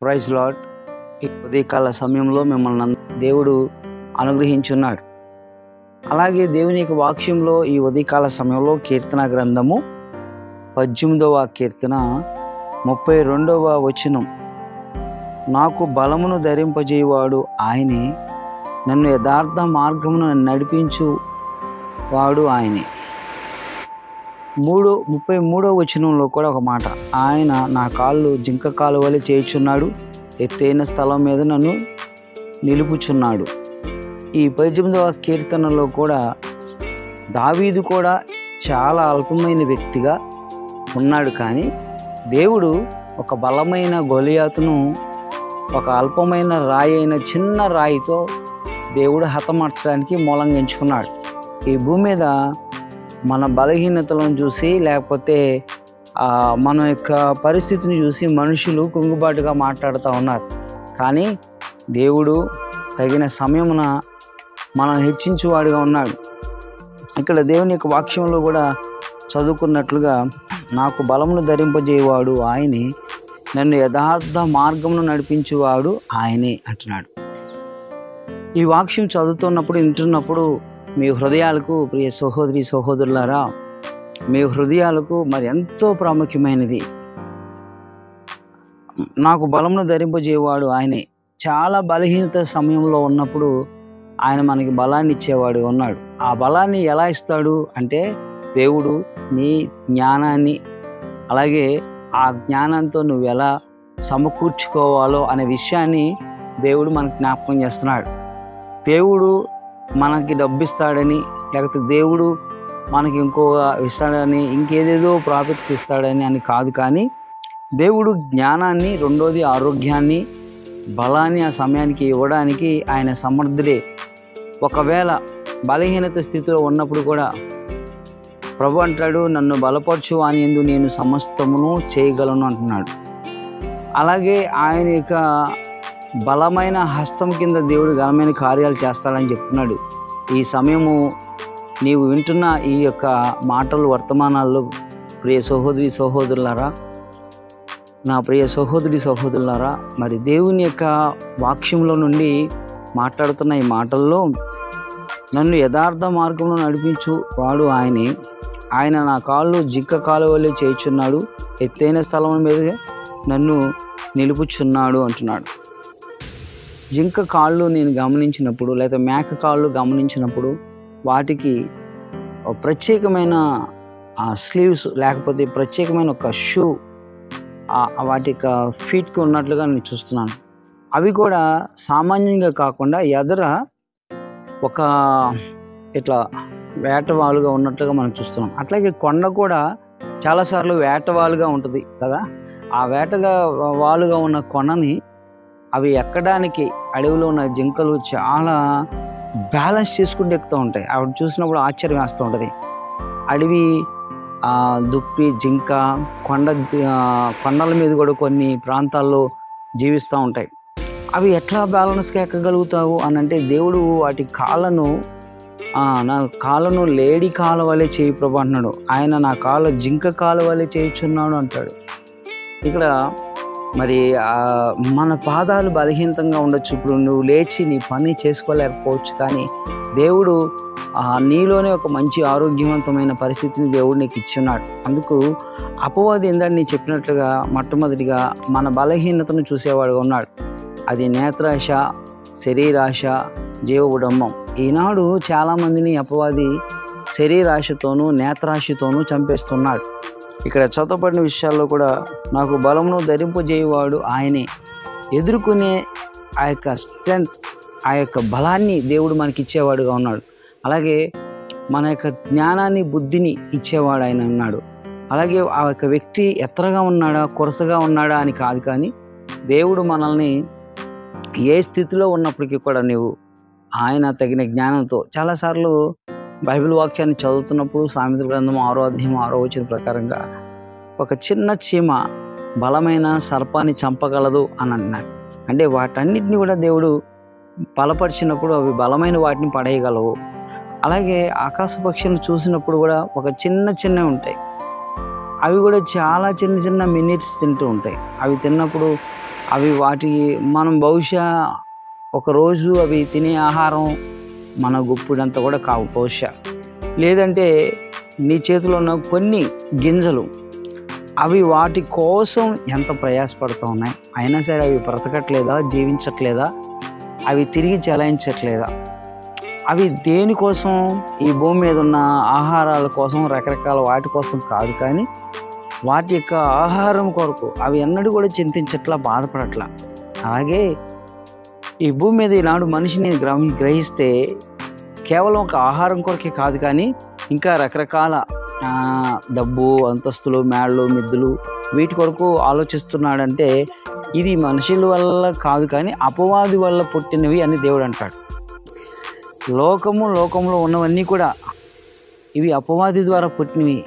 Praise lord. ఈ ఉదయకాల సమయంలో మిమ్మల్ని దేవుడు అనుగ్రహించున్నాడు. అలాగే దేవుని యొక్క వాక్యంలో ఈ ఉదయకాల సమయంలో కీర్తన గ్రంథము 18వ కీర్తన 32వ వచనం, నాకు బలమును ధరింపజేయువాడు ఆయనే, నన్ను యథార్థ మార్గమును నడిపించు వాడు ఆయనే. 33వ వచనంలో కూడా ఒక మాట, ఆయన నా కాళ్ళు జింక కాలు వలె చేయుచున్నాడు, ఎత్తైన స్థలం మీద నన్ను నిలుపుచున్నాడు. ఈ 18వ కీర్తనలో కూడా దావీదు కూడా చాలా అల్పమైన వ్యక్తిగా ఉన్నాడు, కానీ దేవుడు ఒక బలమైన గొలియాతును ఒక అల్పమైన రాయి అయిన చిన్న రాయితో దేవుడు హతమార్చడానికి మూలంగా ఎంచుకున్నాడు. ఈ భూమి మీద మన బలహీనతలను చూసి, లేకపోతే మన యొక్క పరిస్థితిని చూసి మనుషులు కుంగుబాటుగా మాట్లాడుతూ ఉన్నారు. కానీ దేవుడు తగిన సమయమున మనల్ని హెచ్చించువాడుగా ఉన్నాడు. ఇక్కడ దేవుని యొక్క వాక్యంలో కూడా చదువుకున్నట్లుగా, నాకు బలమును ధరింపజేయవాడు ఆయనే, నన్ను యథార్థ మార్గమును నడిపించువాడు ఆయనే అంటున్నాడు. ఈ వాక్యం చదువుతున్నప్పుడు, వింటున్నప్పుడు మీ హృదయాలకు, ప్రియ సహోదరి సహోదరులారా, మీ హృదయాలకు మరి ఎంతో ప్రాముఖ్యమైనది. నాకు బలమును ధరింపజేయవాడు ఆయనే. చాలా బలహీనత సమయంలో ఉన్నప్పుడు ఆయన మనకి బలాన్ని ఇచ్చేవాడు ఉన్నాడు. ఆ బలాన్ని ఎలా ఇస్తాడు అంటే, దేవుడు నీ జ్ఞానాన్ని, అలాగే ఆ జ్ఞానంతో నువ్వు ఎలా సమకూర్చుకోవాలో అనే విషయాన్ని దేవుడు మనకు జ్ఞాపకం చేస్తున్నాడు. దేవుడు మనకి డబ్బిస్తాడని, లేకపోతే దేవుడు మనకి ఇంకో ఇస్తాడని, ఇంకేదేదో ప్రాఫిట్స్ ఇస్తాడని అని కాదు, కానీ దేవుడు జ్ఞానాన్ని, రెండోది ఆరోగ్యాన్ని, బలాన్ని ఆ సమయానికి ఇవ్వడానికి ఆయన సమర్థుడే. ఒకవేళ బలహీనత స్థితిలో ఉన్నప్పుడు కూడా ప్రభు అంటాడు, నన్ను బలపరచు అని యందు నేను సమస్తమును చేయగలను అంటున్నాడు. అలాగే ఆయన యొక్క బలమైన హస్తం కింద దేవుడు ఘనమైన కార్యాలు చేస్తాడని చెప్తున్నాడు. ఈ సమయము నీవు వింటున్న ఈ యొక్క మాటలు, వర్తమానాల్లో ప్రియ సహోదరి సహోదరులారా, నా ప్రియ సహోదరి సహోదరులారా, మరి దేవుని యొక్క వాక్యంలో నుండి మాట్లాడుతున్న ఈ మాటల్లో, నన్ను యథార్థ మార్గంలో నడిపించు వాడు ఆయనే, ఆయన నా కాళ్ళు జింక కాలు వలె చేయుచున్నాడు, ఎత్తైన స్థలం మీద నన్ను నిలుపుచున్నాడు అంటున్నాడు. జింక కాళ్ళు నేను గమనించినప్పుడు, లేదా మేక కాళ్ళు గమనించినప్పుడు, వాటికి ప్రత్యేకమైన స్లీవ్స్, లేకపోతే ప్రత్యేకమైన ఒక షూ వాటి యొక్క ఫీట్కి ఉన్నట్లుగా నేను చూస్తున్నాను. అవి కూడా సామాన్యంగా కాకుండా ఎదర ఒక ఇట్లా వేటవాలుగా ఉన్నట్లుగా మనం చూస్తున్నాం. అట్లాగే కొండ కూడా చాలాసార్లు వేటవాలుగా ఉంటుంది కదా. ఆ వేటగా వాలుగా ఉన్న కొండని అవి ఎక్కడానికి అడవిలో ఉన్న జింకలు చాలా బ్యాలెన్స్ చేసుకుంటూ ఎక్కుతూ ఉంటాయి. అవి చూసినప్పుడు ఆశ్చర్యం వేస్తూ ఉంటుంది. అడవి దుప్పి, జింక కొండల మీద కూడా కొన్ని ప్రాంతాల్లో జీవిస్తూ ఉంటాయి. అవి ఎట్లా బ్యాలెన్స్గా ఎక్కగలుగుతావు అని అంటే, దేవుడు వాటి కాళ్ళను, నా కాళ్ళను లేడి కాళ్ళ వలె చేయి ప్రభు అంటున్నాడు. ఆయన నా కాళ్ళ జింక కాళ్ళ వలె చేయుచున్నాడు అంటాడు. ఇక్కడ మరి మన పాదాలు బలహీనంగా ఉండొచ్చు. ఇప్పుడు నువ్వు లేచి నీ పని చేసుకోలేకపోవచ్చు, కానీ దేవుడు నీలోనే ఒక మంచి ఆరోగ్యవంతమైన పరిస్థితిని దేవుడు నీకు ఇచ్చున్నాడు. అందుకు అపవాది ఏందని నేను చెప్పినట్లుగా, మొట్టమొదటిగా మన బలహీనతను చూసేవాడుగా ఉన్నాడు. అది నేత్రాశ, శరీరాశ, జీవబుడంబం. ఈనాడు చాలామందిని అపవాది శరీరాశతోనూ నేత్రాశతోనూ చంపేస్తున్నాడు. ఇక్కడ చదవబడిన విషయాల్లో కూడా, నాకు బలమును ధరింపజేయువాడు ఆయనే, ఎదుర్కొనే ఆ యొక్క స్ట్రెంగ్త్, ఆ యొక్క బలాన్ని దేవుడు మనకి ఇచ్చేవాడుగా ఉన్నాడు. అలాగే మన యొక్క జ్ఞానాన్ని, బుద్ధిని ఇచ్చేవాడు ఆయన ఉన్నాడు. అలాగే ఆ యొక్క వ్యక్తి ఎత్తరగా ఉన్నాడా, కొరసగా ఉన్నాడా అని కాదు, కానీ దేవుడు మనల్ని ఏ స్థితిలో ఉన్నప్పటికీ కూడా నువ్వు ఆయన తగిన జ్ఞానంతో, చాలాసార్లు బైబిల్ వాక్యాన్ని చదువుతున్నప్పుడు సామెతల గ్రంథం 6వ అధ్యాయం 6వ వచనం ప్రకారంగా, ఒక చిన్న చీమ బలమైన సర్పాన్ని చంపగలదు అని అంటున్నారు. అంటే వాటన్నిటిని కూడా దేవుడు బలపరిచినప్పుడు అవి బలమైన వాటిని పడేయగలవు. అలాగే ఆకాశ పక్షులను చూసినప్పుడు కూడా ఒక చిన్నవి ఉంటాయి. అవి కూడా చాలా చిన్న మినిట్స్ తింటూ ఉంటాయి. అవి తిన్నప్పుడు అవి వాటి మనం బహుశా ఒకరోజు అవి తినే ఆహారం మన గుప్పిడంతా కూడా కావు బహుశా. లేదంటే నీ చేతిలో ఉన్న కొన్ని గింజలు అవి వాటి కోసం ఎంత ప్రయాసపడుతూ ఉన్నాయి, అయినా సరే అవి బ్రతకట్లేదా, జీవించట్లేదా, అవి తిరిగి చెలాయించట్లేదా? అవి దేనికోసం? ఈ భూమి మీద ఉన్న ఆహారాల కోసం, రకరకాల వాటి కోసం కాదు, కానీ వాటి యొక్క ఆహారం కొరకు అవి ఎన్నడూ కూడా చింతించట్లా, బాధపడట్లా. అలాగే ఈ భూమి మీద ఈనాడు మనిషిని గ్రహిస్తే కేవలం ఒక ఆహారం కొరకే కాదు, కానీ ఇంకా రకరకాల డబ్బు, అంతస్తులు, మేళ్ళు, మిద్దులు వీటి కొరకు ఆలోచిస్తున్నాడంటే ఇది మనుషుల వల్ల కాదు, కానీ అపవాది వల్ల పుట్టినవి అని దేవుడు అంటాడు. లోకంలో ఉన్నవన్నీ కూడా ఇవి అపవాది ద్వారా పుట్టినవి,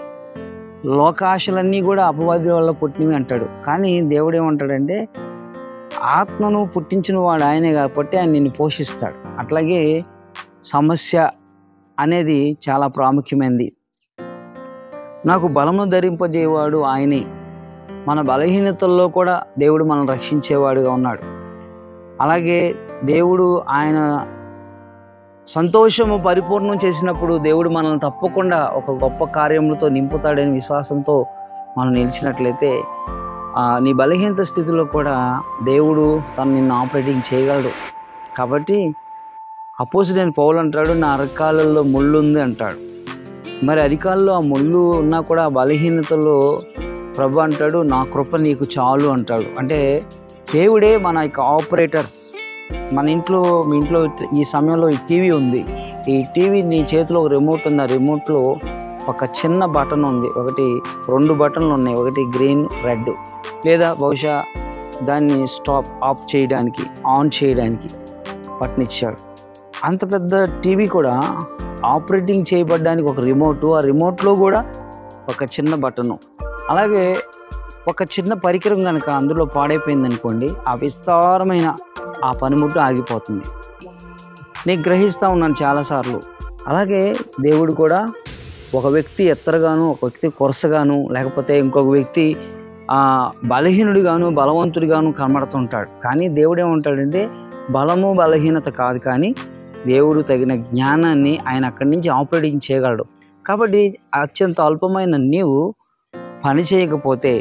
లోకాశలన్నీ కూడా అపవాది వల్ల పుట్టినవి అంటాడు. కానీ దేవుడు ఏమంటాడంటే ఆత్మను పుట్టించిన వాడు ఆయనే కాబట్టి ఆయన నిన్ను పోషిస్తాడు. అట్లాగే సమస్య అనేది చాలా ప్రాముఖ్యమైనది. నాకు బలమును ధరింపజేవాడు ఆయనే. మన బలహీనతల్లో కూడా దేవుడు మనల్ని రక్షించేవాడుగా ఉన్నాడు. అలాగే దేవుడు ఆయన సంతోషము పరిపూర్ణం చేసినప్పుడు దేవుడు మనల్ని తప్పకుండా ఒక గొప్ప కార్యములతో నింపుతాడని విశ్వాసంతో మనం నిలిచినట్లయితే నీ బలహీనత స్థితిలో కూడా దేవుడు తను నిన్ను ఆపరేటింగ్ చేయగలడు. కాబట్టి అపోజిట్ పౌలు అంటాడు, నా అరికాళ్ళల్లో ముళ్ళు ఉంది అంటాడు. మరి అరికాల్లో ఆ ముళ్ళు ఉన్నా కూడా బలహీనతలో ప్రభు అంటాడు, నా కృప నీకు చాలు అంటాడు. అంటే దేవుడే మన యొక్క ఆపరేటర్స్. మన ఇంట్లో, మీ ఇంట్లో ఈ సమయంలో ఈ టీవీ ఉంది. ఈ టీవీ నీ చేతిలో ఒక రిమోట్ ఉంది. ఆ రిమోట్లో ఒక చిన్న బటన్ ఉంది, 2 బటన్లు ఉన్నాయి, ఒకటి గ్రీన్, రెడ్. లేదా బహుశా దాన్ని స్టాప్, ఆఫ్ చేయడానికి, ఆన్ చేయడానికి బటన్ ఇచ్చాడు. అంత పెద్ద టీవీ కూడా ఆపరేటింగ్ చేయబడడానికి ఒక రిమోటు, ఆ రిమోట్లో కూడా ఒక చిన్న బటను. అలాగే ఒక చిన్న పరికరం కనుక అందులో పాడైపోయింది అనుకోండి, ఆ విస్తారమైన ఆ పనిముట్టు ఆగిపోతుంది. నేను గ్రహిస్తూ ఉన్నాను చాలాసార్లు. అలాగే దేవుడు కూడా ఒక వ్యక్తి ఎత్తరగాను, ఒక వ్యక్తి కొరసగాను, లేకపోతే ఇంకొక వ్యక్తి బలహీనుడిగాను, బలవంతుడిగాను కనబడుతుంటాడు. కానీ దేవుడు ఏమంటాడంటే బలము బలహీనత కాదు, కానీ దేవుడు తగిన జ్ఞానాన్ని ఆయన అక్కడి నుంచి ఆపరేటింగ్ చేయగలడు. కాబట్టి అత్యంత అల్పమైన నీవు పని చేయకపోతే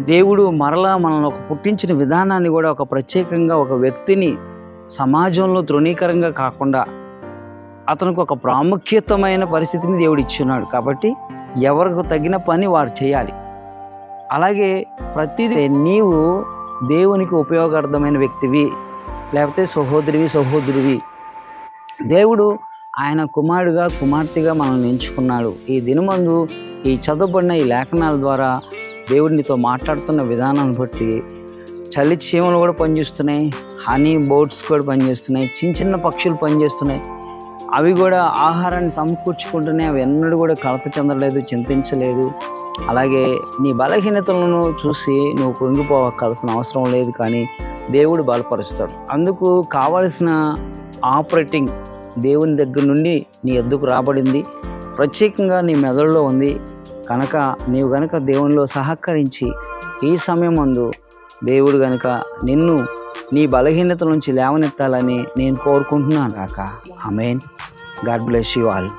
దేవుడు మరలా మనల్ని ఒక పుట్టించిన విధానాన్ని కూడా ఒక ప్రత్యేకంగా ఒక వ్యక్తిని సమాజంలో తృణీకరంగా కాకుండా అతనికి ఒక ప్రాముఖ్యతమైన పరిస్థితిని దేవుడు ఇచ్చున్నాడు. కాబట్టి ఎవరికి తగిన పని వారు చేయాలి. అలాగే ప్రతిదీ నీవు దేవునికి ఉపయోగార్థమైన వ్యక్తివి, లేకపోతే సహోదరుడివి. దేవుడు ఆయన కుమారుడుగా, కుమార్తెగా మనల్ని ఎంచుకున్నాడు. ఈ దినమందు ఈ చదవబడిన ఈ లేఖనాల ద్వారా దేవుడు నీతో మాట్లాడుతున్న విధానాన్ని బట్టి చలి చీమలు కూడా పనిచేస్తున్నాయి, హనీ బోట్స్ కూడా పనిచేస్తున్నాయి, చిన్న పక్షులు పనిచేస్తున్నాయి. అవి కూడా ఆహారాన్ని సమకూర్చుకుంటున్నాయి. అవి ఎన్నడూ కూడా కలత చెందలేదు, చింతించలేదు. అలాగే నీ బలహీనతలను చూసి నువ్వు కృంగిపోవాల్సిన అవసరం లేదు, కానీ దేవుడు బలపరుస్తాడు. అందుకు కావలసిన ఆపరేటింగ్ దేవుని దగ్గర నుండి నీ ఎద్దుకు రాబడింది, ప్రత్యేకంగా నీ మెదడులో ఉంది. కనుక నీవు గనుక దేవునిలో సహకరించి ఈ సమయం ముందు దేవుడు గనుక నిన్ను నీ బలహీనత నుంచి లేవనెత్తాలని నేను కోరుకుంటున్నాను కాక. Amen. God bless you all.